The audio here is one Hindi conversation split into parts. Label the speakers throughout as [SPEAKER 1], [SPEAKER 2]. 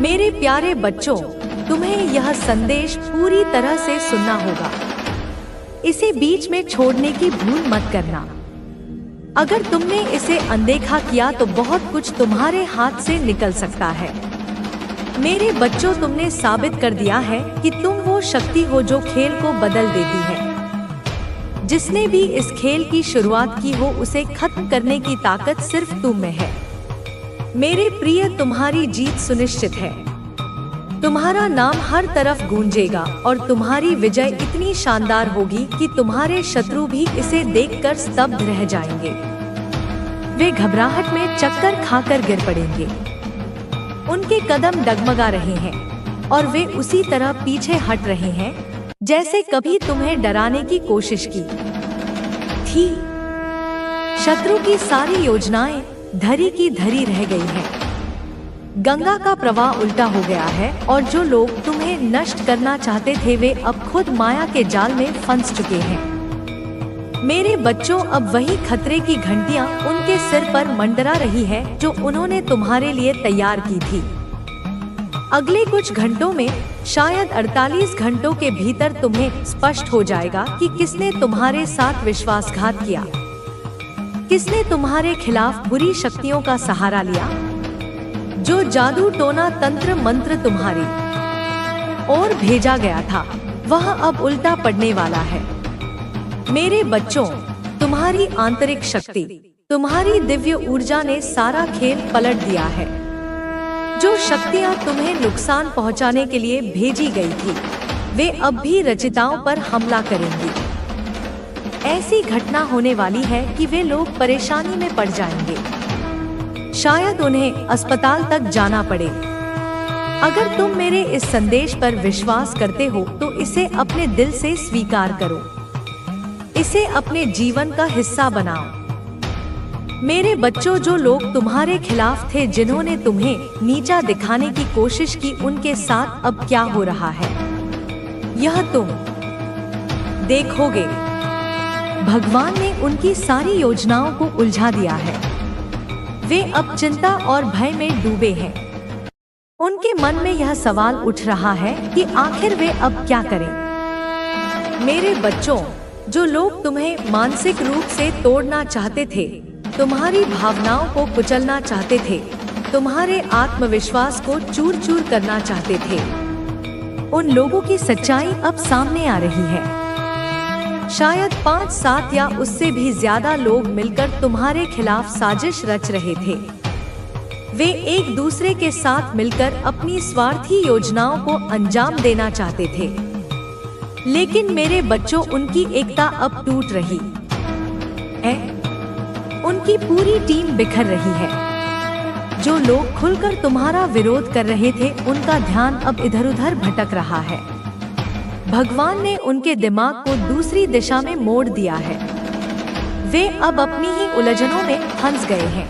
[SPEAKER 1] मेरे प्यारे बच्चों, तुम्हें यह संदेश पूरी तरह से सुनना होगा। इसे बीच में छोड़ने की भूल मत करना। अगर तुमने इसे अनदेखा किया तो बहुत कुछ तुम्हारे हाथ से निकल सकता है। मेरे बच्चों, तुमने साबित कर दिया है कि तुम वो शक्ति हो जो खेल को बदल देती है। जिसने भी इस खेल की शुरुआत की हो, उसे खत्म करने की ताकत सिर्फ तुम में है। मेरे प्रिय, तुम्हारी जीत सुनिश्चित है। तुम्हारा नाम हर तरफ गूंजेगा और तुम्हारी विजय इतनी शानदार होगी कि तुम्हारे शत्रु भी इसे देखकर स्तब्ध रह जाएंगे। वे घबराहट में चक्कर खाकर गिर पड़ेंगे। उनके कदम डगमगा रहे हैं और वे उसी तरह पीछे हट रहे हैं जैसे कभी तुम्हें डराने की कोशिश की थी। शत्रु की सारी योजनाएं धरी की धरी रह गई हैं। गंगा का प्रवाह उल्टा हो गया है और जो लोग तुम्हें नष्ट करना चाहते थे, वे अब खुद माया के जाल में फंस चुके हैं। मेरे बच्चों, अब वही खतरे की घंटियां उनके सिर पर मंडरा रही है जो उन्होंने तुम्हारे लिए तैयार की थी। अगले कुछ घंटों में, शायद 48 घंटों के भीतर तुम्हें स्पष्ट हो जाएगा कि किसने तुम्हारे साथ विश्वासघात किया, किसने तुम्हारे खिलाफ बुरी शक्तियों का सहारा लिया। जो जादू टोना तंत्र मंत्र तुम्हारी ओर भेजा गया था, वह अब उल्टा पड़ने वाला है। मेरे बच्चों, तुम्हारी आंतरिक शक्ति, तुम्हारी दिव्य ऊर्जा ने सारा खेल पलट दिया है। जो शक्तियां तुम्हें नुकसान पहुंचाने के लिए भेजी गई थी, वे अब भी रचिताओं पर हमला करेंगी। ऐसी घटना होने वाली है कि वे लोग परेशानी में पड़ जाएंगे। शायद उन्हें अस्पताल तक जाना पड़े। अगर तुम मेरे इस संदेश पर विश्वास करते हो तो इसे अपने दिल से स्वीकार करो। इसे अपने जीवन का हिस्सा बनाओ। मेरे बच्चों, जो लोग तुम्हारे खिलाफ थे, जिन्होंने तुम्हें नीचा दिखाने की कोशिश की, उनके साथ अब क्या हो रहा है, यह तुम देखोगे। भगवान ने उनकी सारी योजनाओं को उलझा दिया है। वे अब चिंता और भय में डूबे हैं। उनके मन में यह सवाल उठ रहा है कि आखिर वे अब क्या करें। मेरे बच्चों, जो लोग तुम्हें मानसिक रूप से तोड़ना चाहते थे, तुम्हारी भावनाओं को कुचलना चाहते थे, तुम्हारे आत्मविश्वास को चूर चूर करना चाहते थे, उन लोगों की सच्चाई अब सामने आ रही है। शायद 5-7 या उससे भी ज्यादा लोग मिलकर तुम्हारे खिलाफ साजिश रच रहे थे। वे एक दूसरे के साथ मिलकर अपनी स्वार्थी योजनाओं को अंजाम देना चाहते थे। लेकिन मेरे बच्चों, उनकी एकता अब टूट रही है। उनकी पूरी टीम बिखर रही है। जो लोग खुलकर तुम्हारा विरोध कर रहे थे, उनका ध्यान अब इधर उधर भटक रहा है। भगवान ने उनके दिमाग को दूसरी दिशा में मोड़ दिया है। वे अब अपनी ही उलझनों में फंस गए हैं।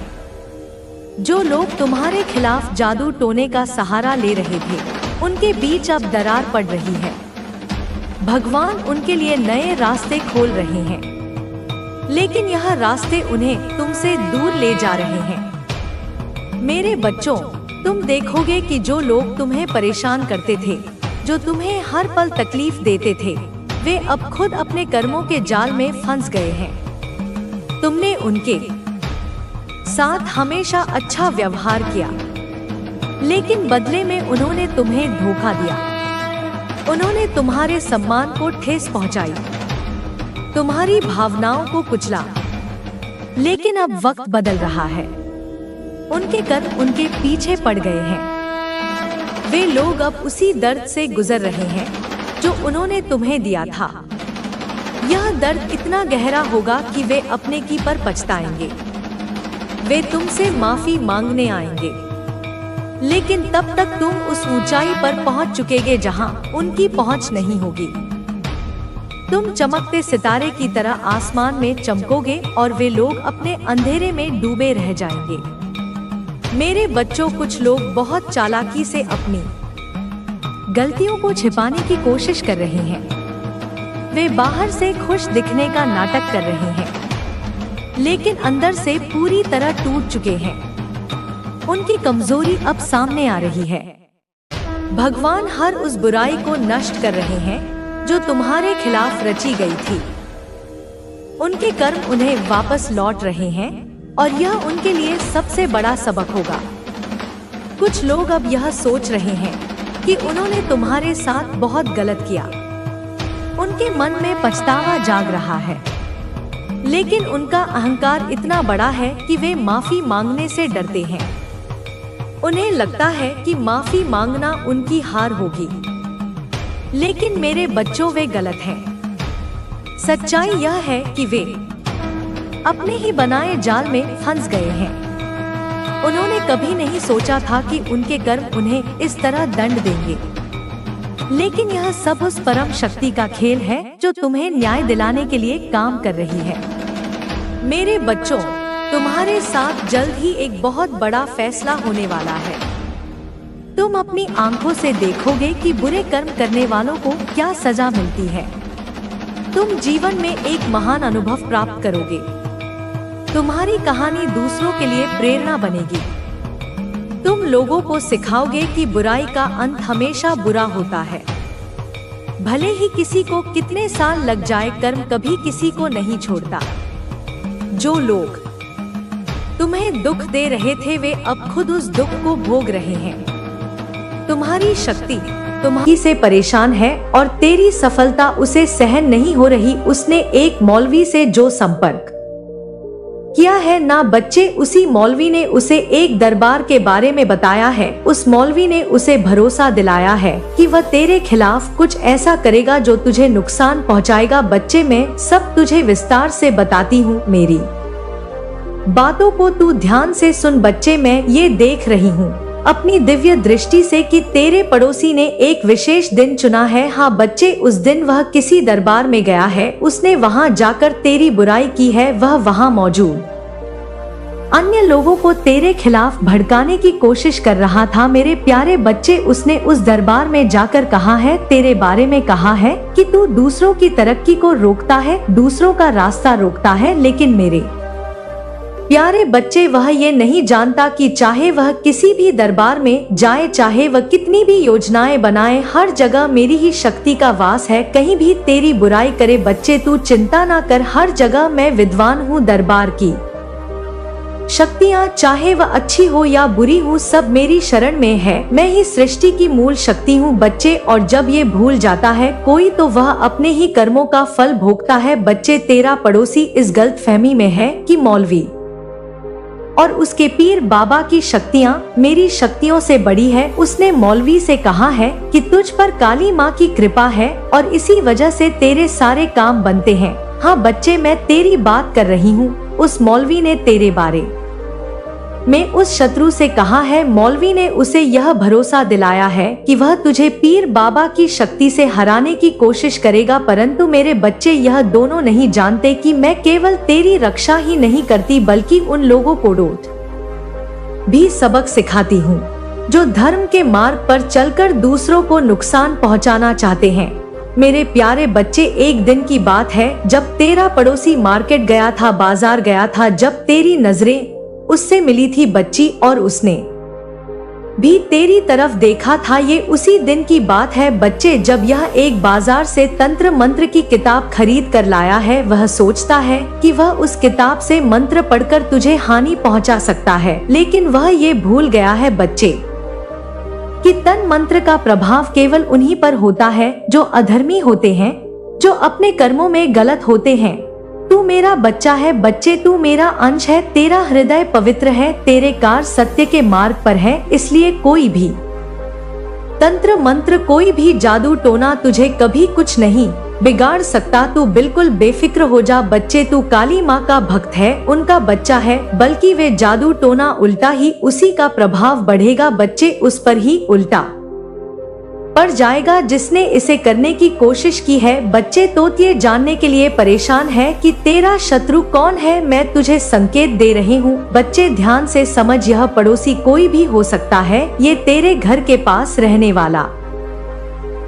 [SPEAKER 1] जो लोग तुम्हारे खिलाफ जादू टोने का सहारा ले रहे थे, उनके बीच अब दरार पड़ रही है। भगवान उनके लिए नए रास्ते खोल रहे हैं, लेकिन यह रास्ते उन्हें तुमसे दूर ले जा रहे हैं। मेरे बच्चों, तुम देखोगे कि जो लोग तुम्हें परेशान करते थे, जो तुम्हें हर पल तकलीफ देते थे, वे अब खुद अपने कर्मों के जाल में फंस गए हैं। तुमने उनके साथ हमेशा अच्छा व्यवहार किया, लेकिन बदले में उन्होंने तुम्हें धोखा दिया। उन्होंने तुम्हारे सम्मान को ठेस पहुंचाई, तुम्हारी भावनाओं को कुचला। लेकिन अब वक्त बदल रहा है। उनके कर्म उनके पीछे पड़ गए हैं। वे लोग अब उसी दर्द से गुजर रहे हैं जो उन्होंने तुम्हें दिया था। यह दर्द इतना गहरा होगा कि वे अपने की पर पछताएंगे। वे तुमसे माफी मांगने आएंगे, लेकिन तब तक तुम उस ऊंचाई पर पहुंच चुकेगे जहां उनकी पहुंच नहीं होगी। तुम चमकते सितारे की तरह आसमान में चमकोगे और वे लोग अपने अंधेरे में डूबे रह जाएंगे। मेरे बच्चों, कुछ लोग बहुत चालाकी से अपनी गलतियों को छिपाने की कोशिश कर रहे हैं। वे बाहर से खुश दिखने का नाटक कर रहे हैं, लेकिन अंदर से पूरी तरह टूट चुके हैं। उनकी कमजोरी अब सामने आ रही है। भगवान हर उस बुराई को नष्ट कर रहे हैं जो तुम्हारे खिलाफ रची गई थी। उनके कर्म उन्हें वापस लौट रहे हैं और यह उनके लिए सबसे बड़ा सबक होगा। कुछ लोग अब यह सोच रहे हैं कि उन्होंने तुम्हारे साथ बहुत गलत किया। उनके मन में पछतावा जाग रहा है, लेकिन उनका अहंकार इतना बड़ा है कि वे माफी मांगने से डरते हैं। उन्हें लगता है कि माफी मांगना उनकी हार होगी, लेकिन मेरे बच्चों, वे गलत हैं। सच्चाई यह है कि वे अपने ही बनाए जाल में फंस गए हैं। उन्होंने कभी नहीं सोचा था कि उनके कर्म उन्हें इस तरह दंड देंगे, लेकिन यह सब उस परम शक्ति का खेल है जो तुम्हें न्याय दिलाने के लिए काम कर रही है। मेरे बच्चों, तुम्हारे साथ जल्द ही एक बहुत बड़ा फैसला होने वाला है। तुम अपनी आंखों से देखोगे कि बुरे कर्म करने वालों को क्या सजा मिलती है। तुम जीवन में एक महान अनुभव प्राप्त करोगे। तुम्हारी कहानी दूसरों के लिए प्रेरणा बनेगी। तुम लोगों को सिखाओगे कि बुराई का अंत हमेशा बुरा होता है। भले ही किसी को कितने साल लग जाए, कर्म कभी किसी को नहीं छोड़ता। जो लोग तुम्हें दुख दे रहे थे, वे अब खुद उस दुख को भोग रहे हैं। तुम्हारी शक्ति तुम्हारी से परेशान है और तेरी सफलता उसे सहन नहीं हो रही। उसने एक मौलवी से जो संपर्क किया है ना बच्चे, उसी मौलवी ने उसे एक दरबार के बारे में बताया है। उस मौलवी ने उसे भरोसा दिलाया है कि वह तेरे खिलाफ कुछ ऐसा करेगा जो तुझे नुकसान पहुंचाएगा। बच्चे, मैं सब तुझे विस्तार से बताती हूँ। मेरी बातों को तू ध्यान से सुन। बच्चे, मैं ये देख रही हूँ अपनी दिव्य दृष्टि से कि तेरे पड़ोसी ने एक विशेष दिन चुना है। हाँ बच्चे, उस दिन वह किसी दरबार में गया है। उसने वहाँ जाकर तेरी बुराई की है। वह वहाँ मौजूद अन्य लोगों को तेरे खिलाफ भड़काने की कोशिश कर रहा था। मेरे प्यारे बच्चे, उसने उस दरबार में जाकर कहा है, तेरे बारे में कहा है कि तू दूसरों की तरक्की को रोकता है, दूसरों का रास्ता रोकता है। लेकिन मेरे प्यारे बच्चे, वह ये नहीं जानता कि चाहे वह किसी भी दरबार में जाए, चाहे वह कितनी भी योजनाएं बनाए, हर जगह मेरी ही शक्ति का वास है। कहीं भी तेरी बुराई करे बच्चे, तू चिंता ना कर। हर जगह मैं विद्वान हूँ। दरबार की शक्तियाँ, चाहे वह अच्छी हो या बुरी हो, सब मेरी शरण में है। मैं ही सृष्टि की मूल शक्ति हूँ बच्चे। और जब ये भूल जाता है कोई, तो वह अपने ही कर्मों का फल भोगता है। बच्चे, तेरा पड़ोसी इस गलतफहमी में है कि मौलवी और उसके पीर बाबा की शक्तियाँ मेरी शक्तियों से बड़ी है। उसने मौलवी से कहा है कि तुझ पर काली माँ की कृपा है और इसी वजह से तेरे सारे काम बनते हैं। हाँ बच्चे, मैं तेरी बात कर रही हूँ। उस मौलवी ने तेरे बारे में उस शत्रु से कहा है। मौलवी ने उसे यह भरोसा दिलाया है कि वह तुझे पीर बाबा की शक्ति से हराने की कोशिश करेगा, परंतु मेरे बच्चे, यह दोनों नहीं जानते कि मैं केवल तेरी रक्षा ही नहीं करती बल्कि उन लोगों को डोट भी सबक सिखाती हूँ जो धर्म के मार्ग पर चलकर दूसरों को नुकसान पहुँचाना चाहते हैं। मेरे प्यारे बच्चे, एक दिन की बात है जब तेरा पड़ोसी मार्केट गया था, बाजार गया था, जब तेरी नजरें उससे मिली थी बच्ची, और उसने भी तेरी तरफ देखा था। ये उसी दिन की बात है बच्चे जब यह एक बाजार से तंत्र मंत्र की किताब खरीद कर लाया है। वह सोचता है कि वह उस किताब से मंत्र पढ़कर तुझे हानि पहुंचा सकता है, लेकिन वह ये भूल गया है बच्चे कि तन मंत्र का प्रभाव केवल उन्हीं पर होता है जो अधर्मी होते हैं, जो अपने कर्मों में गलत होते हैं। तू मेरा बच्चा है बच्चे, तू मेरा अंश है, तेरा हृदय पवित्र है, तेरे कार्य सत्य के मार्ग पर है। इसलिए कोई भी तंत्र मंत्र, कोई भी जादू टोना तुझे कभी कुछ नहीं बिगाड़ सकता। तू बिल्कुल बेफिक्र हो जा बच्चे। तू काली माँ का भक्त है, उनका बच्चा है, बल्कि वे जादू टोना उल्टा ही उसी का प्रभाव बढ़ेगा बच्चे, उस पर ही उल्टा पड़ जाएगा जिसने इसे करने की कोशिश की है। बच्चे, तो ये जानने के लिए परेशान है कि तेरा शत्रु कौन है। मैं तुझे संकेत दे रही हूँ बच्चे, ध्यान से समझ। यह पड़ोसी कोई भी हो सकता है। ये तेरे घर के पास रहने वाला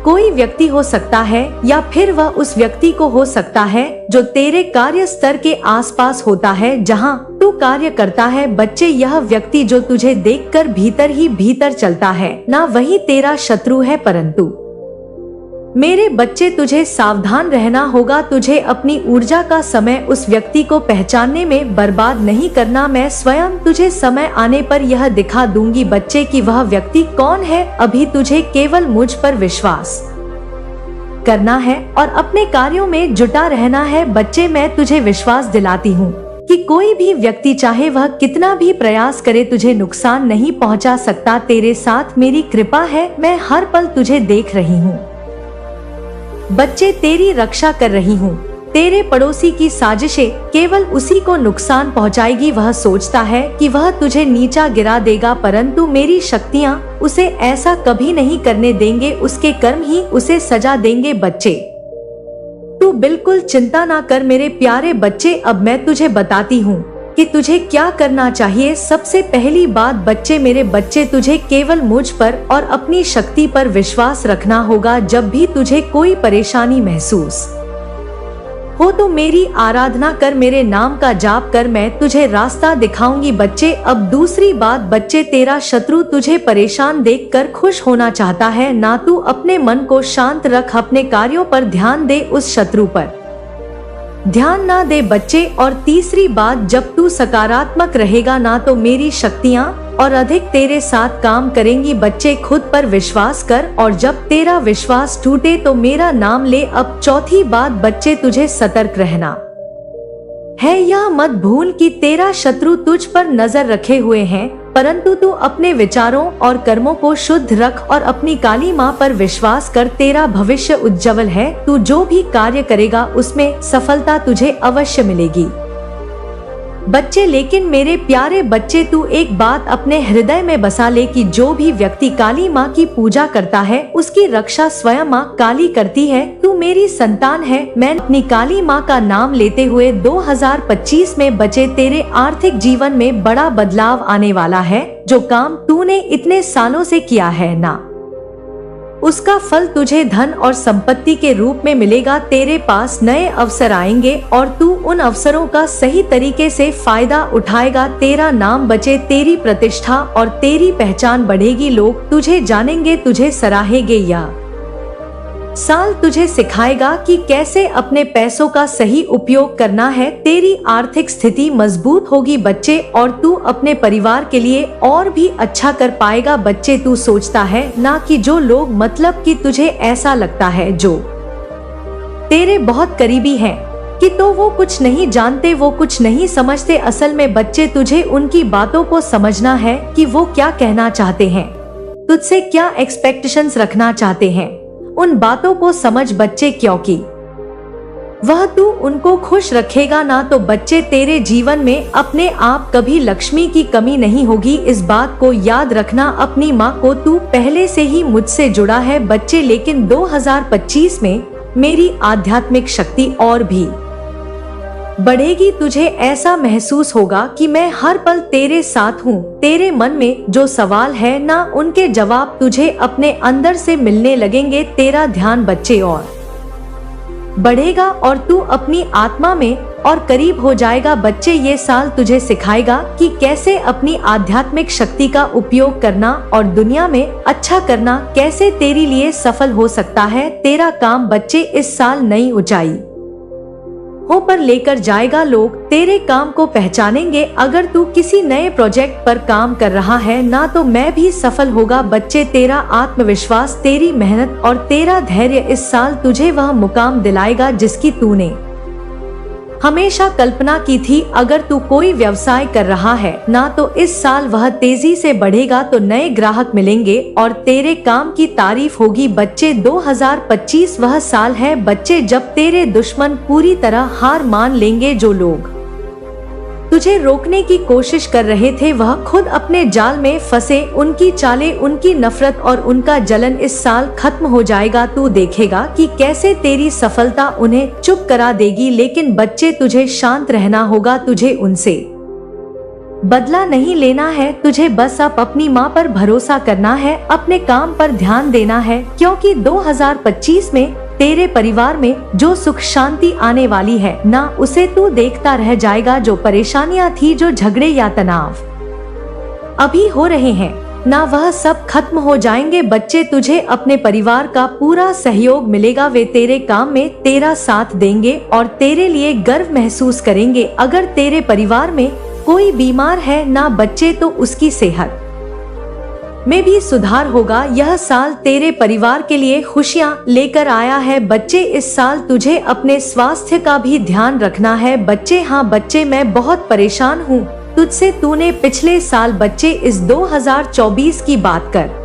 [SPEAKER 1] कोई व्यक्ति हो सकता है, या फिर वह उस व्यक्ति को हो सकता है जो तेरे कार्य स्तर के आसपास होता है, जहाँ तू कार्य करता है बच्चे, यह व्यक्ति जो तुझे देखकर भीतर ही भीतर चलता है ना वही तेरा शत्रु है, परंतु मेरे बच्चे तुझे सावधान रहना होगा। तुझे अपनी ऊर्जा का समय उस व्यक्ति को पहचानने में बर्बाद नहीं करना। मैं स्वयं तुझे समय आने पर यह दिखा दूंगी बच्चे कि वह व्यक्ति कौन है। अभी तुझे केवल मुझ पर विश्वास करना है और अपने कार्यों में जुटा रहना है बच्चे। मैं तुझे विश्वास दिलाती हूँ कि कोई भी व्यक्ति चाहे वह कितना भी प्रयास करे तुझे नुकसान नहीं पहुँचा सकता। तेरे साथ मेरी कृपा है, मैं हर पल तुझे देख रही हूँ बच्चे, तेरी रक्षा कर रही हूँ। तेरे पड़ोसी की साजिशें केवल उसी को नुकसान पहुँचाएगी। वह सोचता है कि वह तुझे नीचा गिरा देगा, परंतु मेरी शक्तियाँ उसे ऐसा कभी नहीं करने देंगे। उसके कर्म ही उसे सजा देंगे। बच्चे, तू बिल्कुल चिंता ना कर मेरे प्यारे बच्चे। अब मैं तुझे बताती हूँ कि तुझे क्या करना चाहिए। सबसे पहली बात बच्चे, मेरे बच्चे, तुझे केवल मुझ पर और अपनी शक्ति पर विश्वास रखना होगा। जब भी तुझे कोई परेशानी महसूस हो तो मेरी आराधना कर, मेरे नाम का जाप कर, मैं तुझे रास्ता दिखाऊंगी बच्चे। अब दूसरी बात बच्चे, तेरा शत्रु तुझे परेशान देखकर खुश होना चाहता है ना। तू अपने मन को शांत रख, अपने कार्यों पर ध्यान दे, उस शत्रु पर ध्यान ना दे बच्चे। और तीसरी बात, जब तू सकारात्मक रहेगा ना तो मेरी शक्तियाँ और अधिक तेरे साथ काम करेंगी बच्चे। खुद पर विश्वास कर और जब तेरा विश्वास टूटे तो मेरा नाम ले। अब चौथी बात बच्चे, तुझे सतर्क रहना है। यह मत भूल कि तेरा शत्रु तुझ पर नजर रखे हुए हैं, परंतु तू अपने विचारों और कर्मों को शुद्ध रख और अपनी काली माँ पर विश्वास कर। तेरा भविष्य उज्जवल है। तू जो भी कार्य करेगा उसमें सफलता तुझे अवश्य मिलेगी बच्चे। लेकिन मेरे प्यारे बच्चे, तू एक बात अपने हृदय में बसा ले कि जो भी व्यक्ति काली माँ की पूजा करता है उसकी रक्षा स्वयं माँ काली करती है। तू मेरी संतान है। मैं अपनी काली माँ का नाम लेते हुए 2025 में बच्चे तेरे आर्थिक जीवन में बड़ा बदलाव आने वाला है। जो काम तूने इतने सालों से किया है ना, उसका फल तुझे धन और संपत्ति के रूप में मिलेगा। तेरे पास नए अवसर आएंगे और तू उन अवसरों का सही तरीके से फायदा उठाएगा। तेरा नाम बचे, तेरी प्रतिष्ठा और तेरी पहचान बढ़ेगी। लोग तुझे जानेंगे, तुझे सराहेंगे। यह साल तुझे सिखाएगा कि कैसे अपने पैसों का सही उपयोग करना है। तेरी आर्थिक स्थिति मजबूत होगी बच्चे और तू अपने परिवार के लिए और भी अच्छा कर पाएगा बच्चे। तू सोचता है ना कि जो लोग, मतलब कि तुझे ऐसा लगता है जो तेरे बहुत करीबी हैं कि तो वो कुछ नहीं जानते, वो कुछ नहीं समझते। असल में बच्चे, तुझे उनकी बातों को समझना है कि वो क्या कहना चाहते हैं, तुझसे क्या एक्सपेक्टेशंस रखना चाहते हैं। उन बातों को समझ बच्चे, क्योंकि वह तू उनको खुश रखेगा ना तो बच्चे तेरे जीवन में अपने आप कभी लक्ष्मी की कमी नहीं होगी। इस बात को याद रखना। अपनी माँ को तू पहले से ही मुझसे जुड़ा है बच्चे, लेकिन 2025 में मेरी आध्यात्मिक शक्ति और भी बढ़ेगी। तुझे ऐसा महसूस होगा कि मैं हर पल तेरे साथ हूँ। तेरे मन में जो सवाल है ना, उनके जवाब तुझे अपने अंदर से मिलने लगेंगे। तेरा ध्यान बच्चे और बढ़ेगा और तू अपनी आत्मा में और करीब हो जाएगा बच्चे। ये साल तुझे सिखाएगा कि कैसे अपनी आध्यात्मिक शक्ति का उपयोग करना और दुनिया में अच्छा करना कैसे तेरे लिए सफल हो सकता है। तेरा काम बच्चे इस साल नई ऊंचाई हो पर लेकर जाएगा। लोग तेरे काम को पहचानेंगे। अगर तू किसी नए प्रोजेक्ट पर काम कर रहा है ना तो मैं भी सफल होगा बच्चे। तेरा आत्मविश्वास, तेरी मेहनत और तेरा धैर्य इस साल तुझे वह मुकाम दिलाएगा जिसकी तूने हमेशा कल्पना की थी। अगर तू कोई व्यवसाय कर रहा है ना तो इस साल वह तेजी से बढ़ेगा, तो नए ग्राहक मिलेंगे और तेरे काम की तारीफ होगी बच्चे। 2025 वह साल है बच्चे जब तेरे दुश्मन पूरी तरह हार मान लेंगे। जो लोग तुझे रोकने की कोशिश कर रहे थे वह खुद अपने जाल में फंसे। उनकी चालें, उनकी नफरत और उनका जलन इस साल खत्म हो जाएगा। तू देखेगा कि कैसे तेरी सफलता उन्हें चुप करा देगी। लेकिन बच्चे तुझे शांत रहना होगा, तुझे उनसे बदला नहीं लेना है। तुझे बस अब अपनी माँ पर भरोसा करना है, अपने काम पर ध्यान देना है, क्योंकि 2025 में तेरे परिवार में जो सुख शांति आने वाली है ना उसे तू देखता रह जाएगा। जो परेशानियां थी, जो झगड़े या तनाव अभी हो रहे हैं ना, वह सब खत्म हो जाएंगे। बच्चे, तुझे अपने परिवार का पूरा सहयोग मिलेगा। वे तेरे काम में तेरा साथ देंगे और तेरे लिए गर्व महसूस करेंगे। अगर तेरे परिवार में कोई बीमार है ना बच्चे, तो उसकी सेहत में भी सुधार होगा। यह साल तेरे परिवार के लिए खुशियां लेकर आया है। बच्चे, इस साल तुझे अपने स्वास्थ्य का भी ध्यान रखना है। बच्चे, हाँ बच्चे, मैं बहुत परेशान हूँ तुझसे। तूने पिछले साल बच्चे इस 2024 की बात कर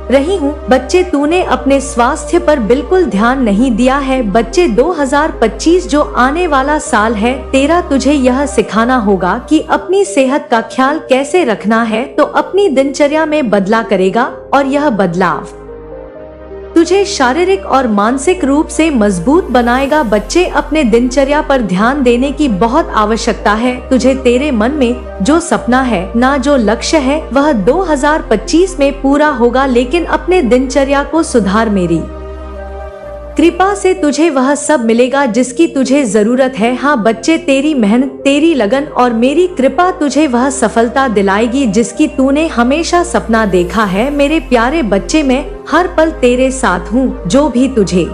[SPEAKER 1] रही हूँ बच्चे, तूने अपने स्वास्थ्य पर बिल्कुल ध्यान नहीं दिया है। बच्चे, 2025 जो आने वाला साल है तेरा, तुझे यह सिखाना होगा कि अपनी सेहत का ख्याल कैसे रखना है। तो अपनी दिनचर्या में बदलाव करेगा और यह बदलाव तुझे शारीरिक और मानसिक रूप से मजबूत बनाएगा। बच्चे, अपने दिनचर्या पर ध्यान देने की बहुत आवश्यकता है। तुझे तेरे मन में जो सपना है ना, जो लक्ष्य है, वह 2025 में पूरा होगा। लेकिन अपने दिनचर्या को सुधार। मेरी कृपा से तुझे वह सब मिलेगा जिसकी तुझे जरूरत है। हाँ बच्चे, तेरी मेहनत, तेरी लगन और मेरी कृपा तुझे वह सफलता दिलाएगी जिसकी तूने हमेशा सपना देखा है। मेरे प्यारे बच्चे, मैं हर पल तेरे साथ हूँ। जो भी तुझे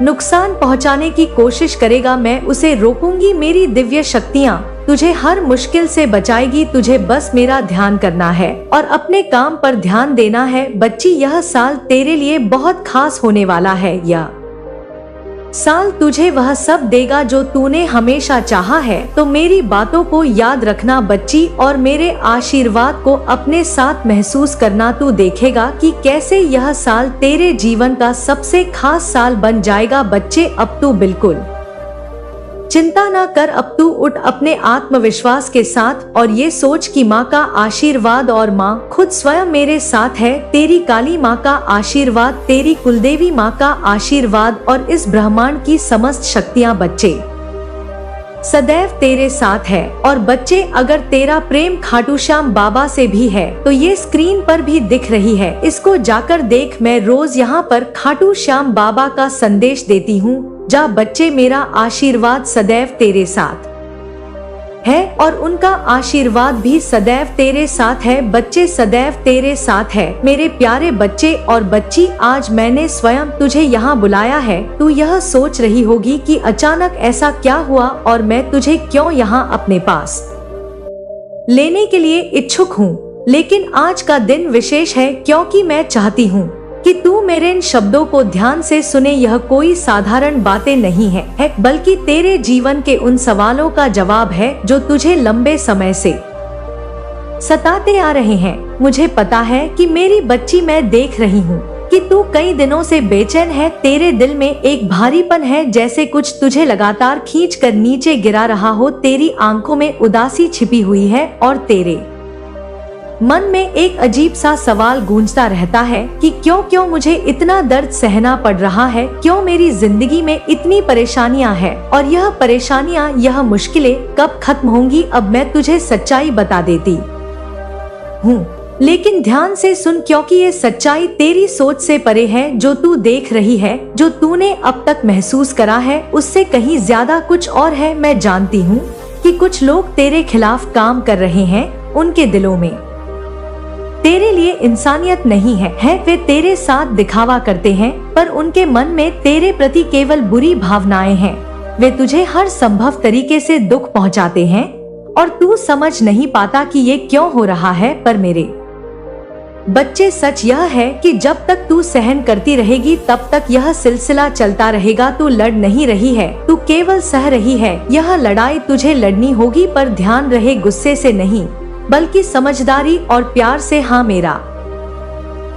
[SPEAKER 1] नुकसान पहुँचाने की कोशिश करेगा, मैं उसे रोकूंगी। मेरी दिव्य शक्तियाँ तुझे हर मुश्किल से बचाएगी। तुझे बस मेरा ध्यान करना है और अपने काम पर ध्यान देना है। बच्ची, यह साल तेरे लिए बहुत खास होने वाला है। यह साल तुझे वह सब देगा जो तूने हमेशा चाहा है। तो मेरी बातों को याद रखना बच्ची, और मेरे आशीर्वाद को अपने साथ महसूस करना। तू देखेगा कि कैसे यह साल तेरे जीवन का सबसे खास साल बन जाएगा। बच्चे, अब तू बिल्कुल चिंता ना कर। अब तू उठ अपने आत्मविश्वास के साथ और ये सोच कि माँ का आशीर्वाद और माँ खुद स्वयं मेरे साथ है। तेरी काली माँ का आशीर्वाद, तेरी कुलदेवी माँ का आशीर्वाद और इस ब्रह्मांड की समस्त शक्तियाँ बच्चे सदैव तेरे साथ है। और बच्चे, अगर तेरा प्रेम खाटू श्याम बाबा से भी है तो ये स्क्रीन पर भी दिख रही है, इसको जाकर देख। मैं रोज यहाँ पर खाटू श्याम बाबा का संदेश देती हूँ। जा बच्चे, मेरा आशीर्वाद सदैव तेरे साथ है और उनका आशीर्वाद भी सदैव तेरे साथ है। बच्चे, सदैव तेरे साथ है मेरे प्यारे बच्चे। और बच्ची, आज मैंने स्वयं तुझे यहाँ बुलाया है। तू यह सोच रही होगी कि अचानक ऐसा क्या हुआ और मैं तुझे क्यों यहाँ अपने पास लेने के लिए इच्छुक हूँ। लेकिन आज का दिन विशेष है क्योंकि मैं चाहती हूँ कि तू मेरे इन शब्दों को ध्यान से सुने। यह कोई साधारण बातें नहीं है, बल्कि तेरे जीवन के उन सवालों का जवाब है जो तुझे लंबे समय से सताते आ रहे हैं। मुझे पता है कि मेरी बच्ची, मैं देख रही हूँ कि तू कई दिनों से बेचैन है। तेरे दिल में एक भारीपन है, जैसे कुछ तुझे लगातार खींच कर नीचे गिरा रहा हो। तेरी आंखों में उदासी छिपी हुई है और तेरे मन में एक अजीब सा सवाल गूंजता रहता है कि क्यों मुझे इतना दर्द सहना पड़ रहा है, क्यों मेरी जिंदगी में इतनी परेशानियां हैं और यह परेशानियां, यह मुश्किलें कब खत्म होंगी। अब मैं तुझे सच्चाई बता देती हूँ, लेकिन ध्यान से सुन, क्योंकि ये सच्चाई तेरी सोच से परे है। जो तू देख रही है, जो तूने अब तक महसूस करा है, उससे कहीं ज्यादा कुछ और है। मैं जानती हूँ कि कुछ लोग तेरे खिलाफ काम कर रहे हैं। उनके दिलों में तेरे लिए इंसानियत नहीं है। वे तेरे साथ दिखावा करते हैं, पर उनके मन में तेरे प्रति केवल बुरी भावनाएं हैं। वे तुझे हर संभव तरीके से दुख पहुंचाते हैं और तू समझ नहीं पाता कि ये क्यों हो रहा है। पर मेरे बच्चे, सच यह है कि जब तक तू सहन करती रहेगी तब तक यह सिलसिला चलता रहेगा। तू लड़ नहीं रही है, तू केवल सह रही है। यह लड़ाई तुझे लड़नी होगी, पर ध्यान रहे, गुस्से से नहीं बल्कि समझदारी और प्यार से। हाँ मेरा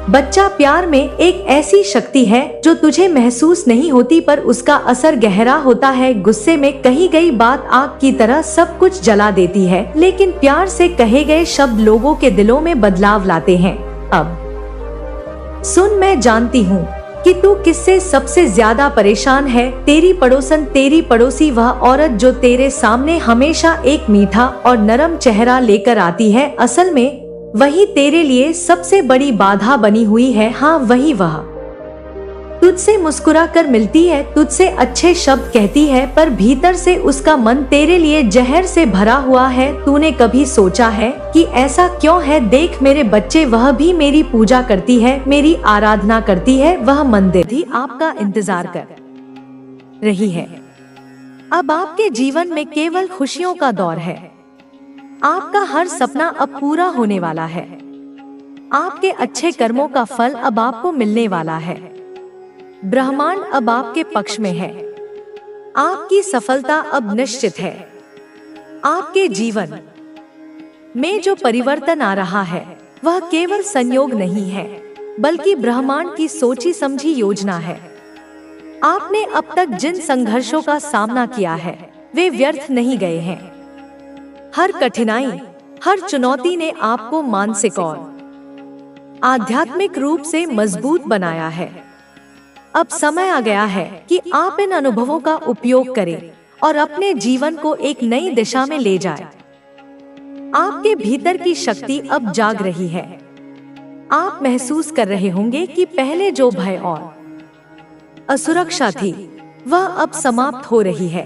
[SPEAKER 1] बच्चा, प्यार में एक ऐसी शक्ति है जो तुझे महसूस नहीं होती, पर उसका असर गहरा होता है। गुस्से में कही गई बात आग की तरह सब कुछ जला देती है, लेकिन प्यार से कहे गए शब्द लोगों के दिलों में बदलाव लाते हैं। अब सुन, मैं जानती हूँ कि तू किससे सबसे ज्यादा परेशान है। तेरी पड़ोसन, तेरी पड़ोसी, वह औरत जो तेरे सामने हमेशा एक मीठा और नरम चेहरा लेकर आती है, असल में वही तेरे लिए सबसे बड़ी बाधा बनी हुई है। हाँ, वही वह तुझसे मुस्कुरा कर मिलती है, तुझसे अच्छे शब्द कहती है, पर भीतर से उसका मन तेरे लिए जहर से भरा हुआ है। तूने कभी सोचा है कि ऐसा क्यों है? देख मेरे बच्चे, वह भी मेरी पूजा करती है, मेरी आराधना करती है, वह मंदिर भी आपका इंतजार कर रही है। अब आपके जीवन में केवल खुशियों का दौर है। आपका हर सपना अब पूरा होने वाला है। आपके अच्छे कर्मों का फल अब आपको मिलने वाला है। ब्रह्मांड अब आपके पक्ष में है। आपकी सफलता अब निश्चित है। आपके जीवन में जो परिवर्तन आ रहा है वह केवल संयोग नहीं है, बल्कि ब्रह्मांड की सोची समझी योजना है। आपने अब तक जिन संघर्षों का सामना किया है वे व्यर्थ नहीं गए हैं। हर कठिनाई, हर चुनौती ने आपको मानसिक और आध्यात्मिक रूप से मजबूत बनाया है। अब समय आ गया है कि आप इन अनुभवों का उपयोग करें और अपने जीवन को एक नई दिशा में ले जाएं। आपके भीतर की शक्ति अब जाग रही है। आप महसूस कर रहे होंगे कि पहले जो भय और असुरक्षा थी वह अब समाप्त हो रही है।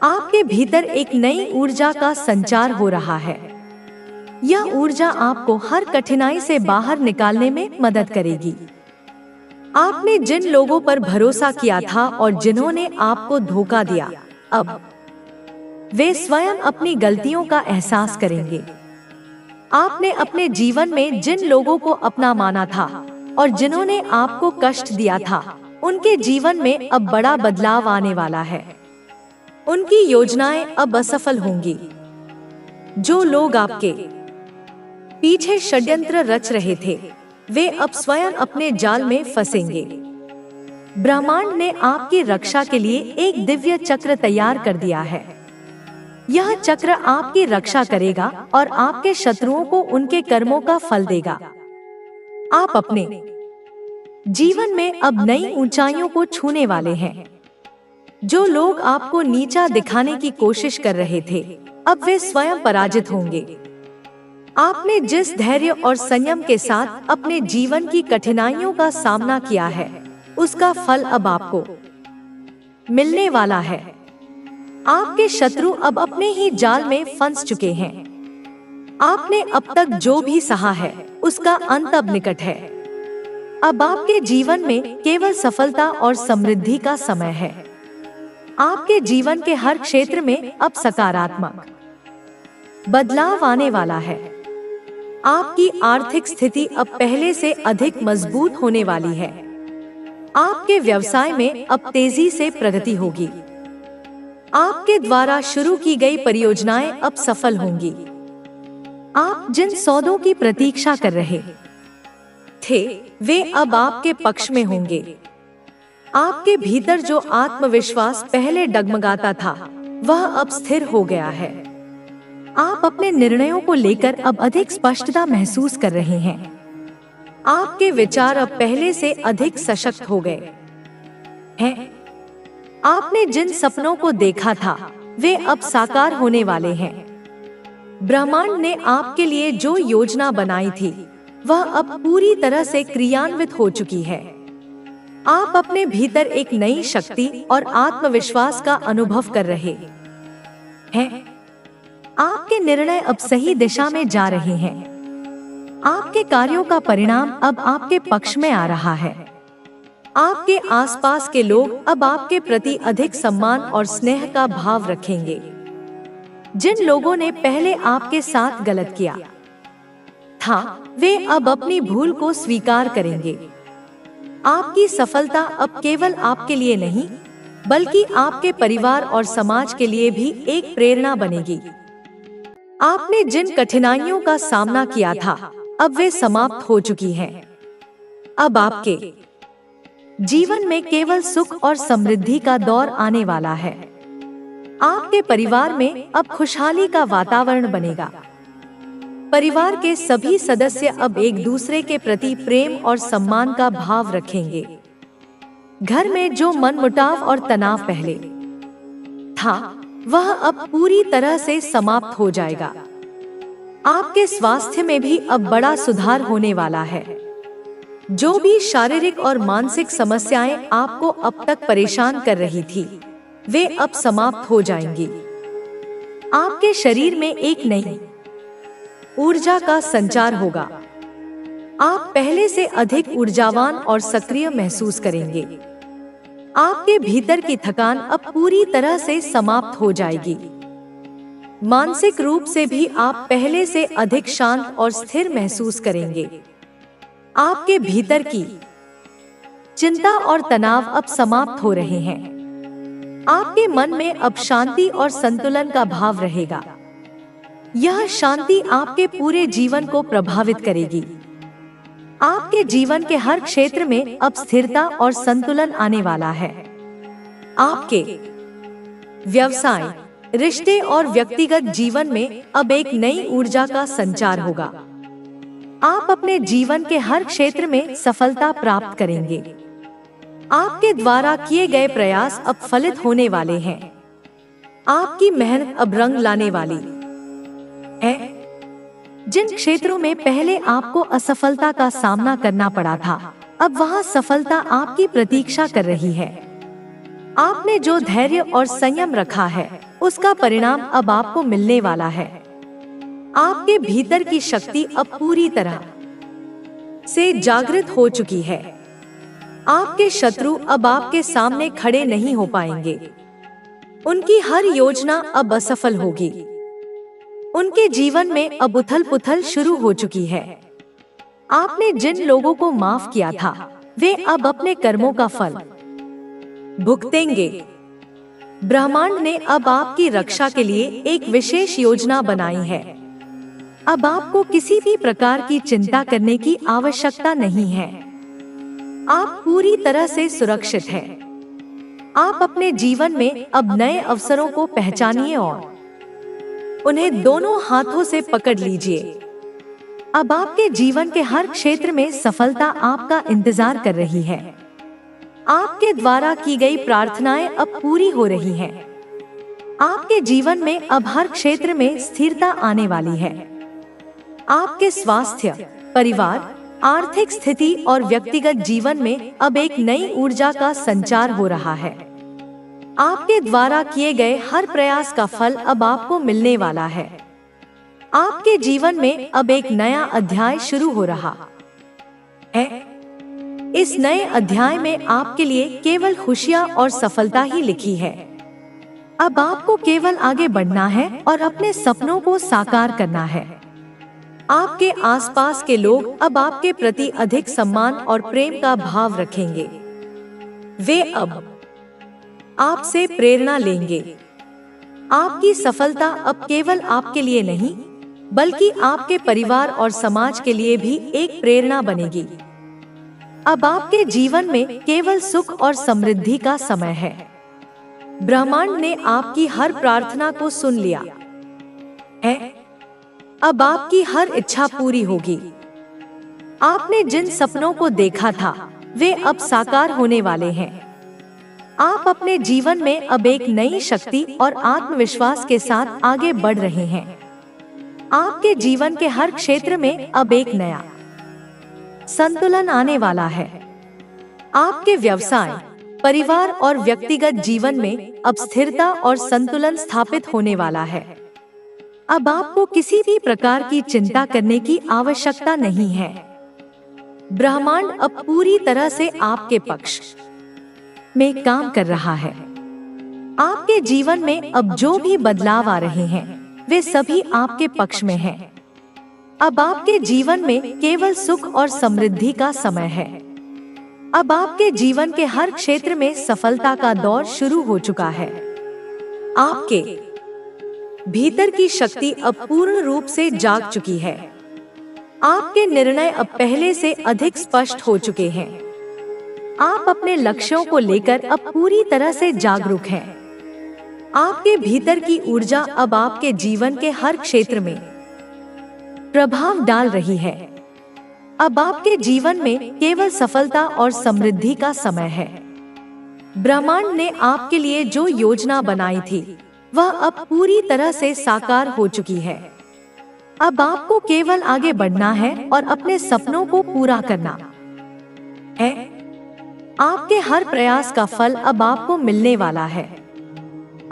[SPEAKER 1] आपके भीतर एक नई ऊर्जा का संचार हो रहा है। यह ऊर्जा आपको हर कठिनाई से बाहर निकालने में मदद करेगी। आपने जिन लोगों पर भरोसा किया था और जिन्होंने आपको धोखा दिया, अब वे स्वयं अपनी गलतियों का एहसास करेंगे। आपने अपने जीवन में जिन लोगों को अपना माना था और जिन्होंने आपको कष्ट दिया था, उनके जीवन में अब बड़ा बदलाव आने वाला है। उनकी योजनाएं अब असफल होंगी। जो लोग आपके पीछे षड्यंत्र रच रहे थे, वे अब स्वयं अपने जाल में फंसेंगे। ब्रह्मांड ने आपकी रक्षा के लिए एक दिव्य चक्र तैयार कर दिया है। यह चक्र आपकी रक्षा करेगा और आपके शत्रुओं को उनके कर्मों का फल देगा। आप अपने जीवन में अब नई ऊंचाइयों को छूने वाले हैं। जो लोग आपको नीचा दिखाने की कोशिश कर रहे थे, अब वे स्वयं पराजित होंगे। आपने जिस धैर्य और संयम के साथ अपने जीवन की कठिनाइयों का सामना किया है, उसका फल अब आपको मिलने वाला है। आपके शत्रु अब अपने ही जाल में फंस चुके हैं। आपने अब तक जो भी सहा है, उसका अंत अब निकट है। अब आपके जीवन में केवल सफलता और समृद्धि का समय है। आपके जीवन के हर क्षेत्र में अब सकारात्मक बदलाव आने वाला है। आपकी आर्थिक स्थिति अब पहले से अधिक मजबूत होने वाली है। आपके व्यवसाय में अब तेजी से प्रगति होगी। आपके द्वारा शुरू की गई परियोजनाएं अब सफल होंगी। आप जिन सौदों की प्रतीक्षा कर रहे थे, वे अब आपके पक्ष में होंगे। आपके भीतर जो आत्मविश्वास पहले डगमगाता था, वह अब स्थिर हो गया है। आप अपने निर्णयों को लेकर अब अधिक स्पष्टता महसूस कर रहे हैं। आपके विचार अब पहले से अधिक सशक्त हो गए हैं। आपने जिन सपनों को देखा था, वे अब साकार होने वाले हैं। ब्रह्मांड ने आपके लिए जो योजना बनाई थी, वह अब पूरी तरह से क्रियान्वित हो चुकी है। आप अपने भीतर एक नई शक्ति और आत्मविश्वास का अनुभव कर रहे हैं। आपके निर्णय अब सही दिशा में जा रहे हैं। आपके कार्यों का परिणाम अब आपके पक्ष में आ रहा है। आपके आसपास के लोग अब आपके प्रति अधिक सम्मान और स्नेह का भाव रखेंगे। जिन लोगों ने पहले आपके साथ गलत किया था, वे अब अपनी भूल को स्वीकार करेंगे। आपकी सफलता अब केवल आपके लिए नहीं, बल्कि आपके परिवार और समाज के लिए भी एक प्रेरणा बनेगी। आपने जिन कठिनाइयों का सामना किया था, अब वे समाप्त हो चुकी हैं। अब आपके जीवन में केवल सुख और समृद्धि का दौर आने वाला है। आपके परिवार में अब खुशहाली का वातावरण बनेगा। परिवार के सभी सदस्य अब एक दूसरे के प्रति प्रेम और सम्मान का भाव रखेंगे। घर में जो मनमुटाव और तनाव पहले था, वह अब पूरी तरह से समाप्त हो जाएगा। आपके स्वास्थ्य में भी अब बड़ा सुधार होने वाला है। जो भी शारीरिक और मानसिक समस्याएं आपको अब तक परेशान कर रही थी, वे अब समाप्त हो जाएंगी। आपके शरीर में एक नई ऊर्जा का संचार होगा। आप पहले से अधिक ऊर्जावान और सक्रिय महसूस करेंगे। आपके भीतर की थकान अब पूरी तरह से समाप्त हो जाएगी। मानसिक रूप से भी आप पहले से अधिक शांत और स्थिर महसूस करेंगे। आपके भीतर की चिंता और तनाव अब समाप्त हो रहे हैं। आपके मन में अब शांति और संतुलन का भाव रहेगा। यह शांति आपके पूरे जीवन को प्रभावित करेगी। आपके जीवन के हर क्षेत्र में अब स्थिरता और संतुलन आने वाला है। आपके व्यवसाय, रिश्ते और व्यक्तिगत जीवन में अब एक नई ऊर्जा का संचार होगा। आप अपने जीवन के हर क्षेत्र में सफलता प्राप्त करेंगे। आपके द्वारा किए गए प्रयास अब फलित होने वाले हैं। आपकी मेहनत अब रंग लाने वाली है। जिन क्षेत्रों में पहले आपको असफलता का सामना करना पड़ा था, अब वहां सफलता आपकी प्रतीक्षा कर रही है। आपने जो धैर्य और संयम रखा है, उसका परिणाम अब आपको मिलने वाला है। आपके भीतर की शक्ति अब पूरी तरह से जागृत हो चुकी है। आपके शत्रु अब आपके सामने खड़े नहीं हो पाएंगे। उनकी हर योजना अब असफल होगी। उनके जीवन में अब उथल-पुथल शुरू हो चुकी है। आपने जिन लोगों को माफ किया था, वे अब अपने कर्मों का फल भुगतेंगे। ब्रह्मांड ने अब आपकी रक्षा के लिए एक विशेष योजना बनाई है। अब आपको किसी भी प्रकार की चिंता करने की आवश्यकता नहीं है। आप पूरी तरह से सुरक्षित हैं। आप अपने जीवन में अब नए अवसरों को पहचानिए और उन्हें दोनों हाथों से पकड़ लीजिए। अब आपके जीवन के हर क्षेत्र में सफलता आपका इंतजार कर रही है। आपके द्वारा की गई प्रार्थनाएं अब पूरी हो रही हैं। आपके जीवन में अब हर क्षेत्र में स्थिरता आने वाली है। आपके स्वास्थ्य, परिवार, आर्थिक स्थिति और व्यक्तिगत जीवन में अब एक नई ऊर्जा का संचार हो रहा है। आपके द्वारा किए गए हर प्रयास का फल अब आपको मिलने वाला है। आपके जीवन में अब एक नया अध्याय शुरू हो रहा है। इस नए अध्याय में आपके लिए केवल खुशियां और सफलता ही लिखी है। अब आपको केवल आगे बढ़ना है और अपने सपनों को साकार करना है। आपके आसपास के लोग अब आपके प्रति अधिक सम्मान और प्रेम का भाव रखेंगे। वे अब आपसे प्रेरणा लेंगे। आपकी सफलता अब केवल आपके लिए नहीं, बल्कि आपके परिवार और समाज के लिए भी एक प्रेरणा बनेगी। अब आपके जीवन में केवल सुख और समृद्धि का समय है। ब्रह्मांड ने आपकी हर प्रार्थना को सुन लिया है। अब आपकी हर इच्छा पूरी होगी। आपने जिन सपनों को देखा था, वे अब साकार होने वाले हैं। आप अपने जीवन में अब एक नई शक्ति और आत्मविश्वास के साथ आगे बढ़ रहे हैं। आपके जीवन के हर क्षेत्र में अब एक नया संतुलन आने वाला है। आपके व्यवसाय, परिवार और व्यक्तिगत जीवन में अब स्थिरता और संतुलन स्थापित होने वाला है। अब आपको किसी भी प्रकार की चिंता करने की आवश्यकता नहीं है। ब्रह्मांड अब पूरी तरह से आपके पक्ष में काम कर रहा है। आपके जीवन में अब जो भी बदलाव आ रहे हैं, वे सभी आपके पक्ष में हैं। अब आपके जीवन में केवल सुख और समृद्धि का समय है। अब आपके जीवन के हर क्षेत्र में सफलता का दौर शुरू हो चुका है। आपके भीतर की शक्ति अब पूर्ण रूप से जाग चुकी है। आपके निर्णय अब पहले से अधिक स्पष्ट हो चुके हैं। आप अपने लक्ष्यों को लेकर अब पूरी तरह से जागरूक हैं। आपके भीतर की ऊर्जा अब आपके जीवन के हर क्षेत्र में प्रभाव डाल रही है। अब आपके जीवन में केवल सफलता और समृद्धि का समय है। ब्रह्मांड ने आपके लिए जो योजना बनाई थी, वह अब पूरी तरह से साकार हो चुकी है। अब आपको केवल आगे बढ़ना है और अपने सपनों को पूरा करना। है। आपके हर प्रयास का फल अब आपको मिलने वाला है।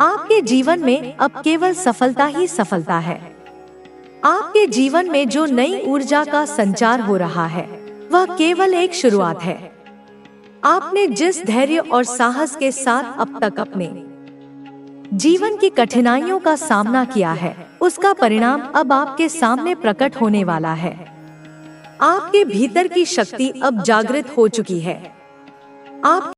[SPEAKER 1] आपके जीवन में अब केवल सफलता ही सफलता है। आपके जीवन में जो नई ऊर्जा का संचार हो रहा है वह केवल एक शुरुआत है। आपने जिस धैर्य और साहस के साथ अब तक अपने जीवन की कठिनाइयों का सामना किया है, उसका परिणाम अब आपके सामने प्रकट होने वाला है। आपके भीतर की शक्ति अब जागृत हो चुकी है। आप